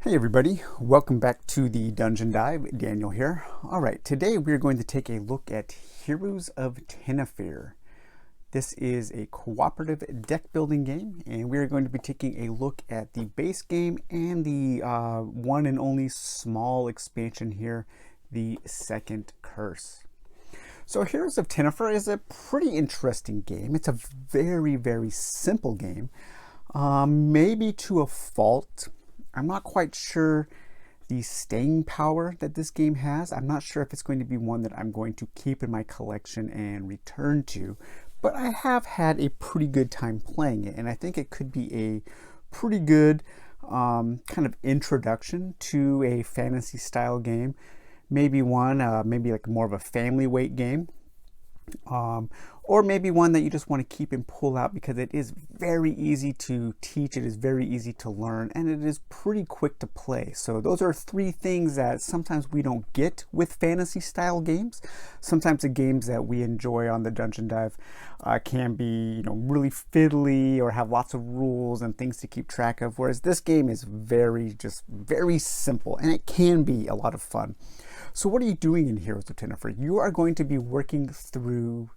Hey everybody, welcome back to the Dungeon Dive. Daniel here. Alright, today we're going to take a look at Heroes of Tenefyr. This is a cooperative deck building game, and we're going to be taking a look at the base game and the one and only small expansion here, the Second Curse. So Heroes of Tenefyr is a pretty interesting game. It's a very simple game, maybe to a fault. I'm not quite sure the staying power that this game has. I'm not sure if it's going to be one that I'm going to keep in my collection and return to, but I have had a pretty good time playing it, and I think it could be a pretty good kind of introduction to a fantasy style game. Maybe one, maybe like more of a family weight game. Or maybe one that you just want to keep and pull out because it is very easy to teach, it is very easy to learn, and it is pretty quick to play. So those are three things that sometimes we don't get with fantasy style games. Sometimes the games that we enjoy on the Dungeon Dive can be, really fiddly or have lots of rules and things to keep track of, whereas this game is very simple, and it can be a lot of fun. So what are you doing in Heroes of Tenefyr? You are going to be working through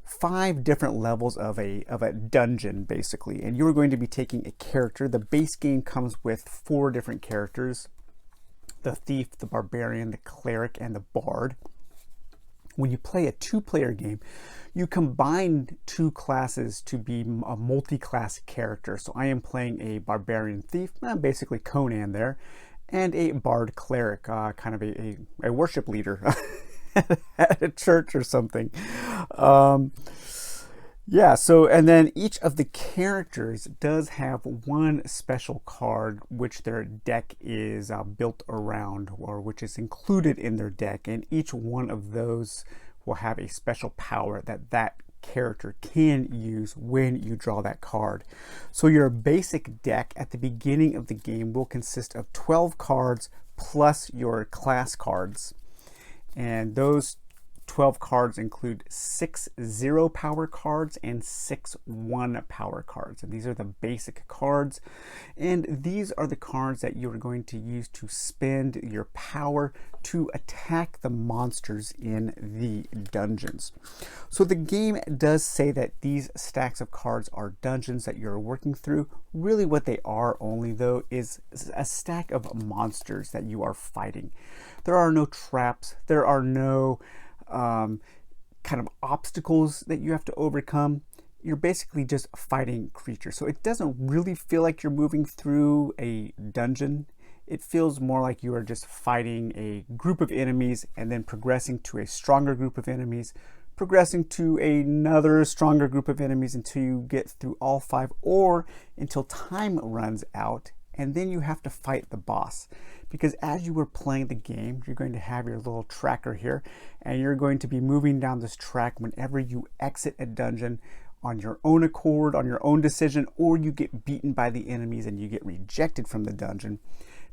5 different levels of a dungeon, basically, and you're going to be taking a character. The base game comes with 4 different characters: the thief, the barbarian, the cleric, and the bard. When you play a 2-player game, you combine 2 classes to be a multi-class character. So I am playing a barbarian thief, basically Conan there, and a bard cleric, kind of a worship leader at a church or something. And then each of the characters does have one special card which their deck is built around, or which is included in their deck, and each one of those will have a special power that character can use when you draw that card. So your basic deck at the beginning of the game will consist of 12 cards plus your class cards, and those 12 cards include 6 0 power cards and 6 1 power cards, and these are the basic cards, and these are the cards that you're going to use to spend your power to attack the monsters in the dungeons. So the game does say that these stacks of cards are dungeons that you're working through. Really what they are only, though, is a stack of monsters that you are fighting. There are no traps, there are no kind of obstacles that you have to overcome. You're basically just fighting creatures. So it doesn't really feel like you're moving through a dungeon. It feels more like you are just fighting a group of enemies and then progressing to a stronger group of enemies, progressing to another stronger group of enemies until you get through all 5, or until time runs out, and then you have to fight the boss. Because as you were playing the game, you're going to have your little tracker here, and you're going to be moving down this track whenever you exit a dungeon on your own accord, on your own decision, or you get beaten by the enemies and you get rejected from the dungeon.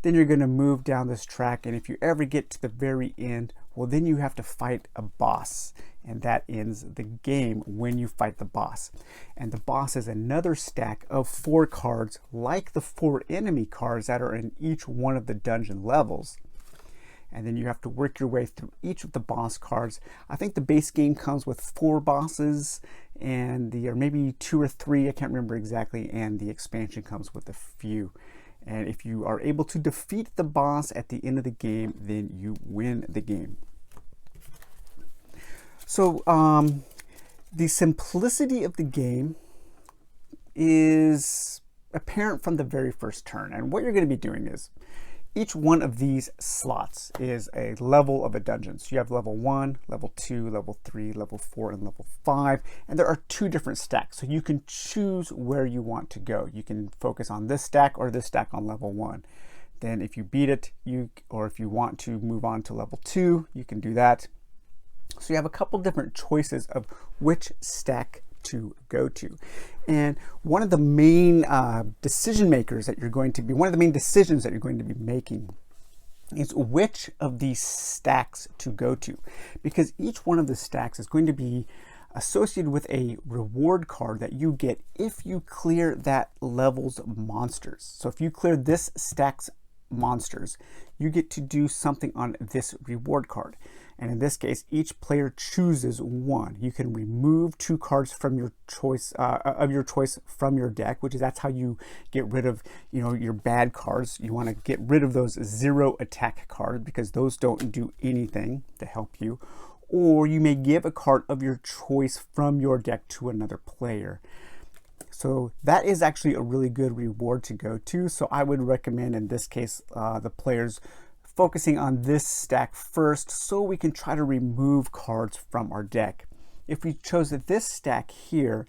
Then you're going to move down this track, and if you ever get to the very end, well, then you have to fight a boss, and that ends the game when you fight the boss. And the boss is another stack of 4 cards, like the 4 enemy cards that are in each one of the dungeon levels. And then you have to work your way through each of the boss cards. I think the base game comes with 4 bosses, and or maybe 2 or 3, I can't remember exactly, and the expansion comes with a few. And if you are able to defeat the boss at the end of the game, then you win the game. So the simplicity of the game is apparent from the very first turn. And what you're going to be doing is, each one of these slots is a level of a dungeon. So you have level 1, level 2, level 3, level 4, and level 5. And there are 2 different stacks. So you can choose where you want to go. You can focus on this stack or this stack on level 1. Then if you beat it, or if you want to move on to level 2, you can do that. So you have a couple different choices of which stack to go to. And one of the main decisions that you're going to be making is which of these stacks to go to, because each one of the stacks is going to be associated with a reward card that you get if you clear that level's monsters. So if you clear this stack's monsters, you get to do something on this reward card. And in this case, each player chooses one. You can remove 2 cards from your choice from your deck, which is that's how you get rid of your bad cards. You want to get rid of those 0 attack cards because those don't do anything to help you. Or you may give a card of your choice from your deck to another player. So that is actually a really good reward to go to. So I would recommend in this case the players focusing on this stack first so we can try to remove cards from our deck. If we chose this stack here,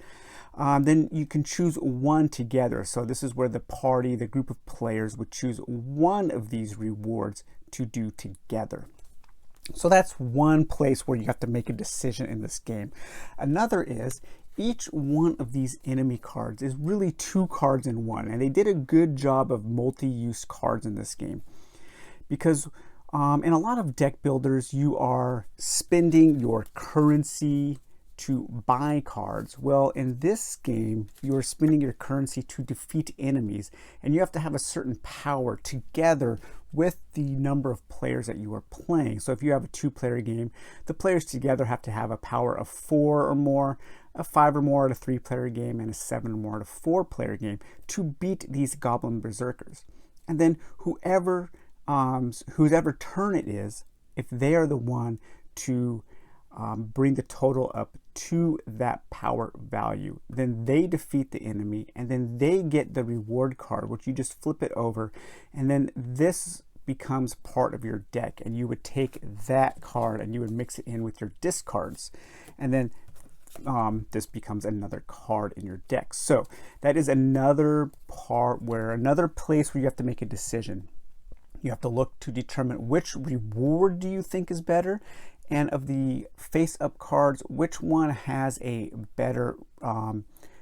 then you can choose one together. So this is where the party, the group of players, would choose one of these rewards to do together. So that's one place where you have to make a decision in this game. Another is each one of these enemy cards is really 2 cards in one, and they did a good job of multi-use cards in this game. Because in a lot of deck builders, you are spending your currency to buy cards. Well, in this game, you are spending your currency to defeat enemies, and you have to have a certain power together with the number of players that you are playing. So if you have a 2-player game, the players together have to have a power of 4 or more, a 5 or more at a 3-player game, and a 7 or more at a 4-player game to beat these goblin berserkers. And then whoever turn it is, if they are the one to bring the total up to that power value, then they defeat the enemy, and then they get the reward card, which you just flip it over, and then this becomes part of your deck, and you would take that card and you would mix it in with your discards, and then this becomes another card in your deck. So that is another place where you have to make a decision. You have to look to determine which reward do you think is better, and of the face-up cards, which one has a better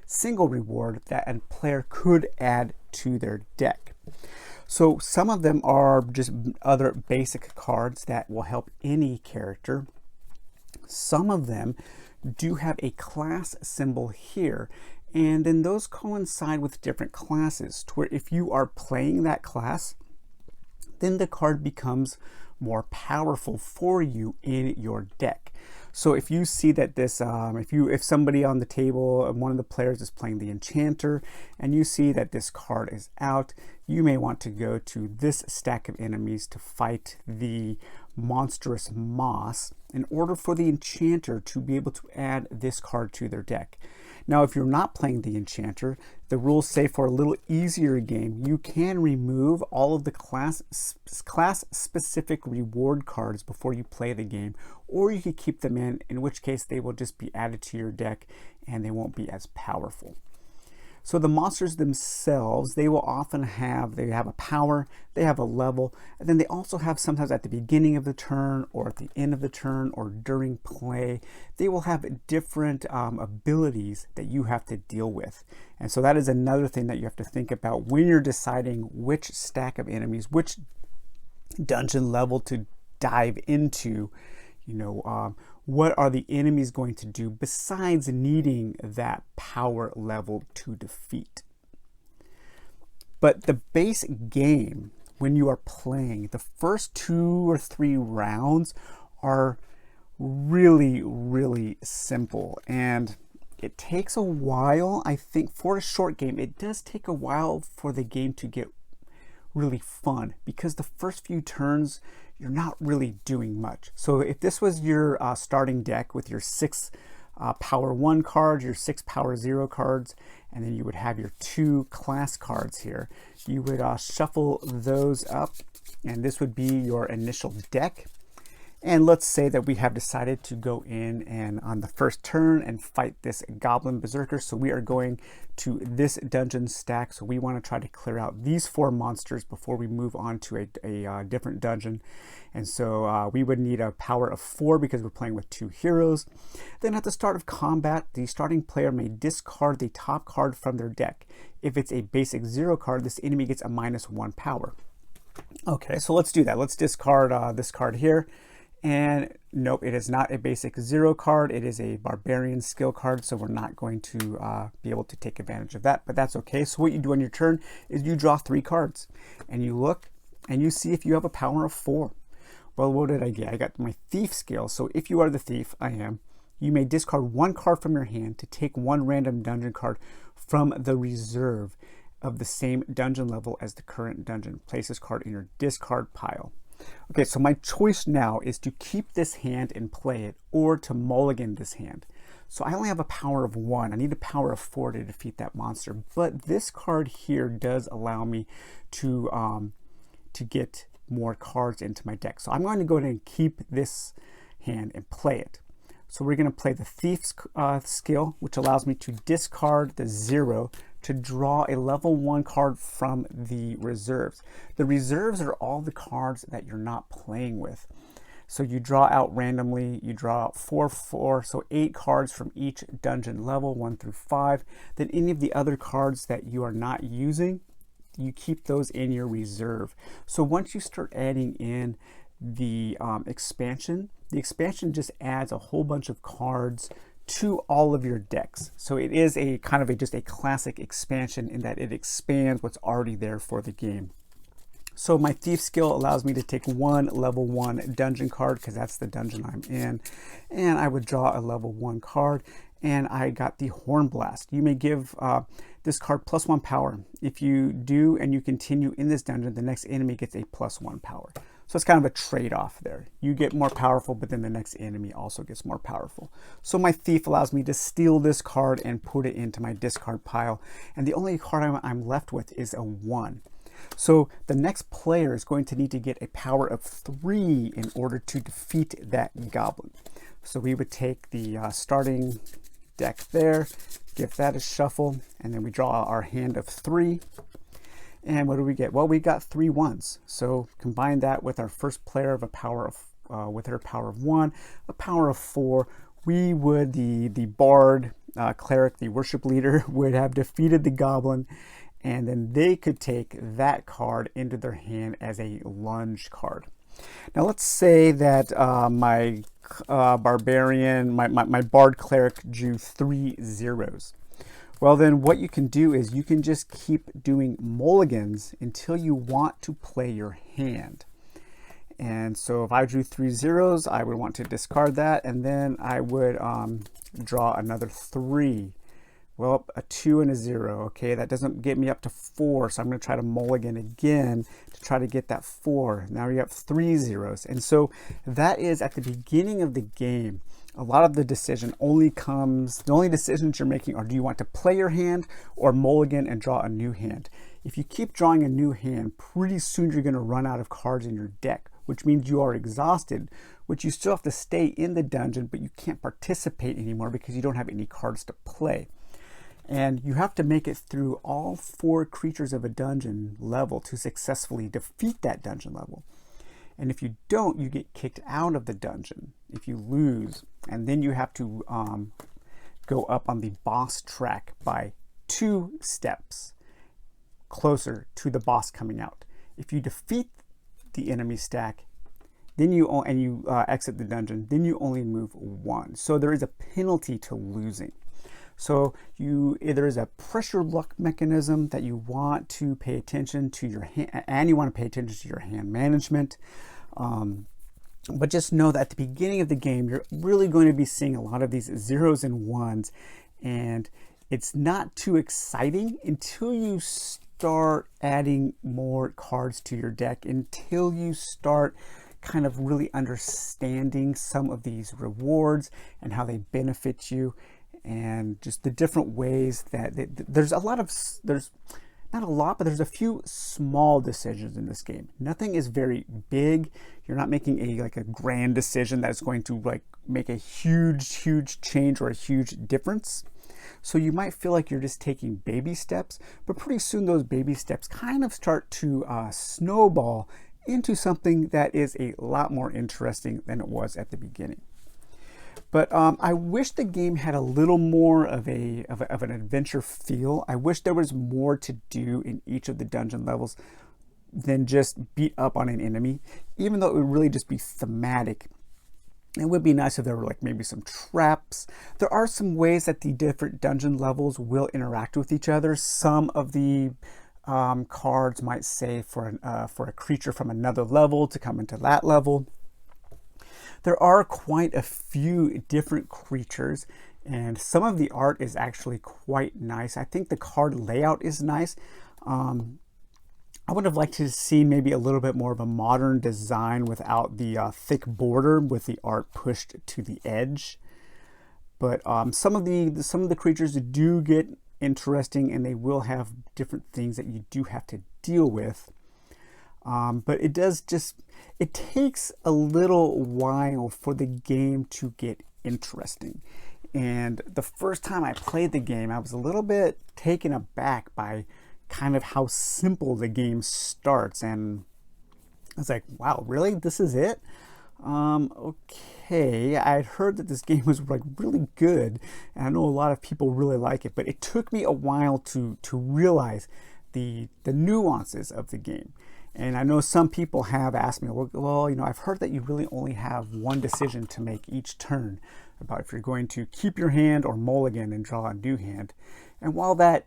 single reward that a player could add to their deck. So some of them are just other basic cards that will help any character. Some of them do have a class symbol here, and then those coincide with different classes, to where if you are playing that class, then the card becomes more powerful for you in your deck. So if you see that this, if somebody on the table, one of the players is playing the Enchanter, and you see that this card is out, you may want to go to this stack of enemies to fight the monstrous moss in order for the Enchanter to be able to add this card to their deck. Now, if you're not playing the Enchanter, the rules say for a little easier game, you can remove all of the class-specific reward cards before you play the game, or you can keep them in which case they will just be added to your deck and they won't be as powerful. So the monsters themselves, they will often have a power, they have a level, and then they also have sometimes at the beginning of the turn or at the end of the turn or during play, they will have different abilities that you have to deal with. And so that is another thing that you have to think about when you're deciding which stack of enemies, which dungeon level to dive into. What are the enemies going to do besides needing that power level to defeat? But the base game, when you are playing, the first 2 or 3 rounds are really, really simple. And it takes a while, I think, for a short game, it does take a while for the game to get really fun, because the first few turns you're not really doing much. So if this was your starting deck with your 6 power 1 cards, your 6 power 0 cards, and then you would have your 2 class cards here, you would shuffle those up, and this would be your initial deck. And let's say that we have decided to go in and on the first turn and fight this goblin berserker. So we are going to this dungeon stack. So we want to try to clear out these 4 monsters before we move on to a different dungeon. And so we would need a power of 4 because we're playing with 2 heroes. Then at the start of combat, the starting player may discard the top card from their deck. If it's a basic 0 card, this enemy gets a -1 power. Okay, so let's do that. Let's discard this card here. And nope, it is not a basic 0 card. It is a barbarian skill card, so we're not going to be able to take advantage of that, but that's okay. So what you do on your turn is you draw 3 cards, and you look, and you see if you have a power of 4. Well, what did I get? I got my thief skill. So if you are the thief, I am, you may discard 1 card from your hand to take 1 random dungeon card from the reserve of the same dungeon level as the current dungeon. Place this card in your discard pile. Okay, so my choice now is to keep this hand and play it, or to mulligan this hand. So I only have a power of 1. I need a power of 4 to defeat that monster. But this card here does allow me to get more cards into my deck. So I'm going to go ahead and keep this hand and play it. So we're going to play the Thief's skill, which allows me to discard the 0 to draw a level 1 card from the reserves. The reserves are all the cards that you're not playing with. So you draw out randomly, you draw out 4, so 8 cards from each dungeon level, 1 through 5. Then any of the other cards that you are not using, you keep those in your reserve. So once you start adding in the expansion just adds a whole bunch of cards to all of your decks. So it is a kind of just a classic expansion in that it expands what's already there for the game. So my Thief skill allows me to take 1 level 1 dungeon card, because that's the dungeon I'm in, and I would draw a level 1 card, and I got the Horn Blast. You may give this card +1 power. If you do and you continue in this dungeon, the next enemy gets a +1 power. So it's kind of a trade-off there. You get more powerful, but then the next enemy also gets more powerful. So my Thief allows me to steal this card and put it into my discard pile, and the only card I'm left with is a 1. So the next player is going to need to get a power of 3 in order to defeat that goblin. So we would take the starting deck there, give that a shuffle, and then we draw our hand of 3. And what do we get? Well, we got 3 1s. So combine that with our first player of a power of, with her power of 1, a power of 4. We would, the bard, cleric, the worship leader, would have defeated the goblin, and then they could take that card into their hand as a lunge card. Now let's say that my barbarian, my bard cleric drew 3 zeros. Well, then what you can do is you can just keep doing mulligans until you want to play your hand. And so if I drew 3 zeros, I would want to discard that, and then I would draw another 3. Well, a 2 and a 0. Okay, that doesn't get me up to 4, so I'm going to try to mulligan again to try to get that 4. Now you have 3 zeros. And so that is at the beginning of the game. A lot of the decision only comes, the only decisions you're making are, do you want to play your hand or mulligan and draw a new hand? If you keep drawing a new hand, pretty soon you're going to run out of cards in your deck, which means you are exhausted, which you still have to stay in the dungeon, but you can't participate anymore because you don't have any cards to play. And you have to make it through all 4 creatures of a dungeon level to successfully defeat that dungeon level. And if you don't, you get kicked out of the dungeon if you lose. And then you have to go up on the boss track by 2 steps closer to the boss coming out. If you defeat the enemy stack, then you exit the dungeon, then you only move 1. So there is a penalty to losing. So there is a pressure luck mechanism that you want to pay attention to your hand, and you want to pay attention to your hand management. But just know that at the beginning of the game, you're really going to be seeing a lot of these 0s and 1s, and it's not too exciting until you start adding more cards to your deck, until you start kind of really understanding some of these rewards and how they benefit you, and just the different ways that there's not a lot, but there's a few small decisions in this game. Nothing is very big. You're not making a grand decision that's going to make a huge change or a huge difference. So you might feel like you're just taking baby steps, but pretty soon those baby steps kind of start to snowball into something that is a lot more interesting than it was at the beginning. But I wish the game had a little more of an adventure feel. I wish there was more to do in each of the dungeon levels than just beat up on an enemy. Even though it would really just be thematic, it would be nice if there were maybe some traps. There are some ways that the different dungeon levels will interact with each other. Some of the cards might say for a creature from another level to come into that level. There are quite a few different creatures, and some of the art is actually quite nice. I think the card layout is nice. I would have liked to see maybe a little bit more of a modern design without the thick border with the art pushed to the edge. But some of the creatures do get interesting, and they will have different things that you do have to deal with. But it takes a little while for the game to get interesting. And the first time I played the game, I was a little bit taken aback by kind of how simple the game starts. And I was like, wow, really? This is it? Okay, I'd heard that this game was like really good, and I know a lot of people really like it, but it took me a while to realize the nuances of the game. And I know some people have asked me, well, you know, I've heard that you really only have one decision to make each turn about if you're going to keep your hand or mulligan and draw a new hand. And while that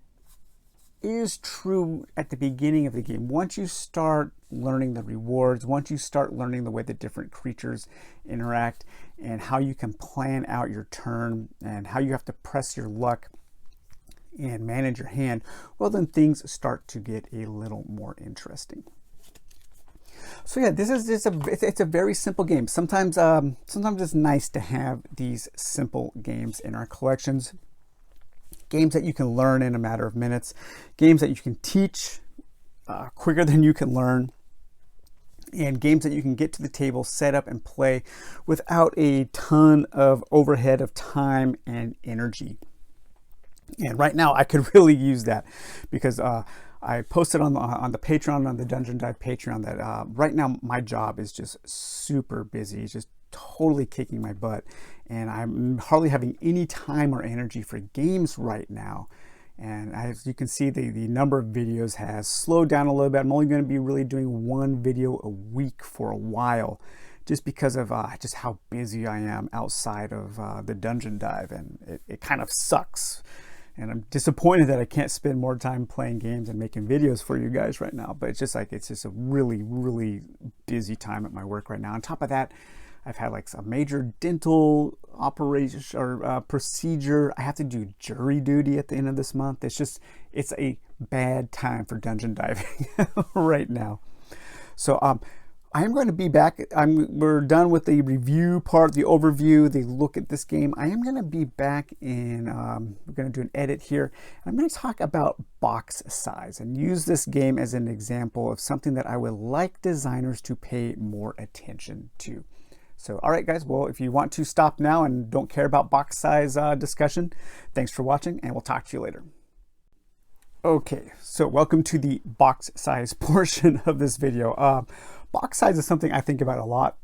is true at the beginning of the game, once you start learning the rewards, once you start learning the way the different creatures interact and how you can plan out your turn and how you have to press your luck and manage your hand, well, then things start to get a little more interesting. So yeah, this is just it's a very simple game. Sometimes it's nice to have these simple games in our collections. Games that you can learn in a matter of minutes. Games that you can teach quicker than you can learn. And games that you can get to the table, set up, and play without a ton of overhead of time and energy. And right now I could really use that because I posted on the Patreon, on the Dungeon Dive Patreon, that right now my job is just super busy. It's just totally kicking my butt, and I'm hardly having any time or energy for games right now. And as you can see, the number of videos has slowed down a little bit. I'm only going to be really doing one video a week for a while, just because of just how busy I am outside of the Dungeon Dive, and it kind of sucks. And I'm disappointed that I can't spend more time playing games and making videos for you guys right now. But it's just a really, really busy time at my work right now. On top of that, I've had like a major dental operation or procedure. I have to do jury duty at the end of this month. It's a bad time for dungeon diving right now. So I'm going to be back. We're done with the review part, the overview, the look at this game. I am going to be back in, we're going to do an edit here. I'm going to talk about box size and use this game as an example of something that I would like designers to pay more attention to. So, all right, guys, well, if you want to stop now and don't care about box size discussion, thanks for watching, and we'll talk to you later. Okay, so welcome to the box size portion of this video. Box size is something I think about a lot.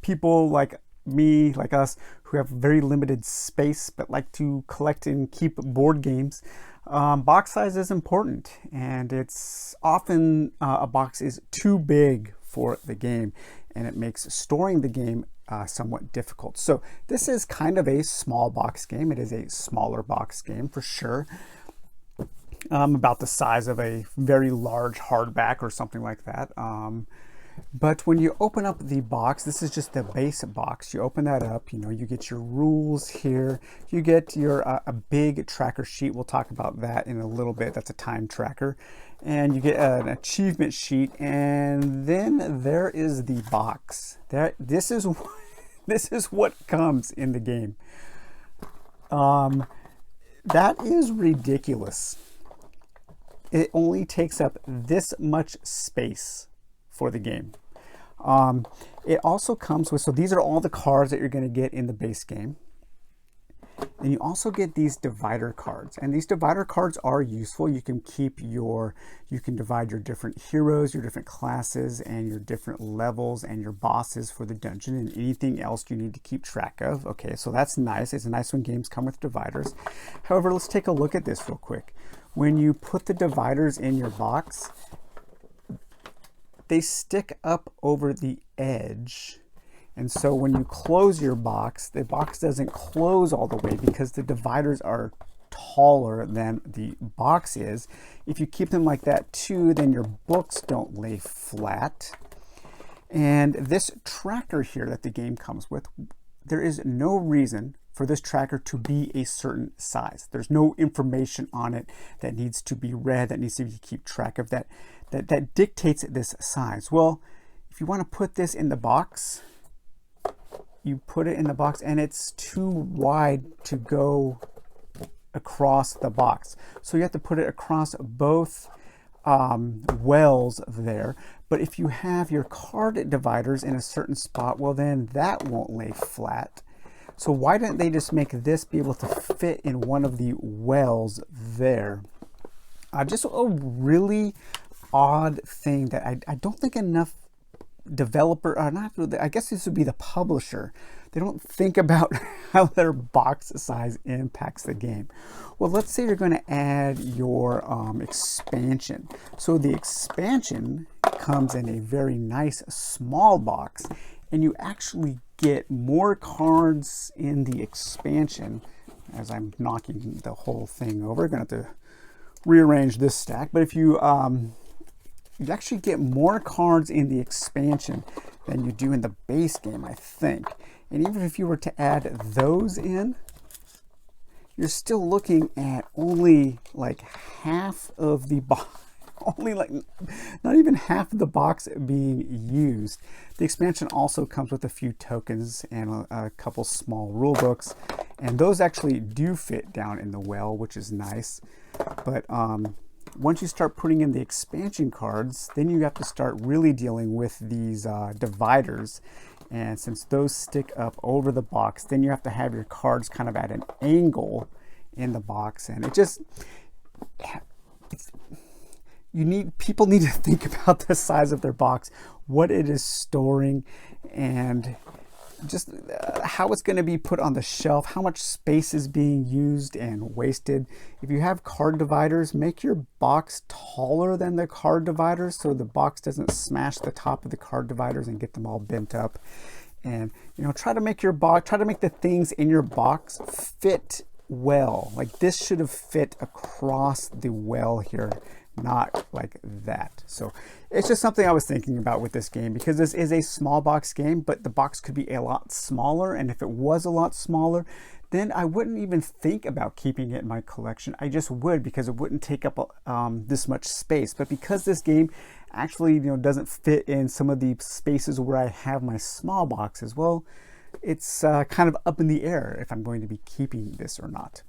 People like me, like us, who have very limited space but like to collect and keep board games, box size is important, and it's often a box is too big for the game, and it makes storing the game somewhat difficult. So this is kind of a small box game. It is a smaller box game for sure. About the size of a very large hardback or something like that. But when you open up the box, this is just the base box. You open that up, you know, you get your rules here. You get your a big tracker sheet. We'll talk about that in a little bit. That's a time tracker. And you get an achievement sheet, and then there is the box. This is what comes in the game. That is ridiculous. It only takes up this much space for the game. It also comes with, so these are all the cards that you're going to get in the base game. And you also get these divider cards, and these divider cards are useful. You can divide your different heroes, your different classes, and your different levels, and your bosses for the dungeon, and anything else you need to keep track of. Okay, so that's nice. It's nice when games come with dividers. However, let's take a look at this real quick. When you put the dividers in your box, they stick up over the edge. And so when you close your box, the box doesn't close all the way because the dividers are taller than the box is. If you keep them like that too, then your books don't lay flat. And this tracker here that the game comes with, there is no reason for this tracker to be a certain size. There's no information on it that needs to be read, that needs to be keep track of that dictates this size. Well, if you want to put this in the box, you put it in the box and it's too wide to go across the box. So you have to put it across both wells there. But if you have your card dividers in a certain spot, well then that won't lay flat. So why didn't they just make this be able to fit in one of the wells there? Just a really odd thing that I don't think enough developer, I guess this would be the publisher. They don't think about how their box size impacts the game. Well, let's say you're going to add your expansion. So the expansion comes in a very nice small box, and you actually get more cards in the expansion. As I'm knocking the whole thing over, I'm going to have to rearrange this stack. But if you you actually get more cards in the expansion than you do in the base game, I think. And even if you were to add those in, you're still looking at only like half of the box, only like not even half of the box being used. The expansion also comes with a few tokens and a couple small rule books, and those actually do fit down in the well, which is nice. But once you start putting in the expansion cards, then you have to start really dealing with these dividers. And since those stick up over the box, then you have to have your cards kind of at an angle in the box. And it just, people need to think about the size of their box, what it is storing, and just how it's going to be put on the shelf, how much space is being used and wasted. If you have card dividers, make your box taller than the card dividers so the box doesn't smash the top of the card dividers and get them all bent up. And try to make your box, try to make the things in your box fit well. Like this should have fit across the well here, not like that. So it's just something I was thinking about with this game, because this is a small box game, but the box could be a lot smaller. And if it was a lot smaller, then I wouldn't even think about keeping it in my collection. I just would, because it wouldn't take up this much space. But because this game actually doesn't fit in some of the spaces where I have my small boxes, well, it's kind of up in the air if I'm going to be keeping this or not.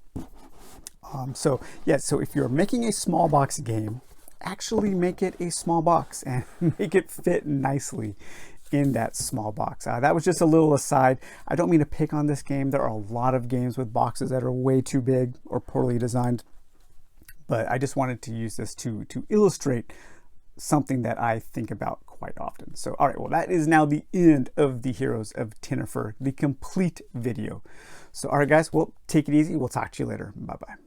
So if you're making a small box game, actually make it a small box and make it fit nicely in that small box. That was just a little aside. I don't mean to pick on this game. There are a lot of games with boxes that are way too big or poorly designed, but I just wanted to use this to illustrate something that I think about quite often. So, all right, well, that is now the end of the Heroes of Tenefyr, the complete video. So, all right, guys, well, take it easy. We'll talk to you later. Bye-bye.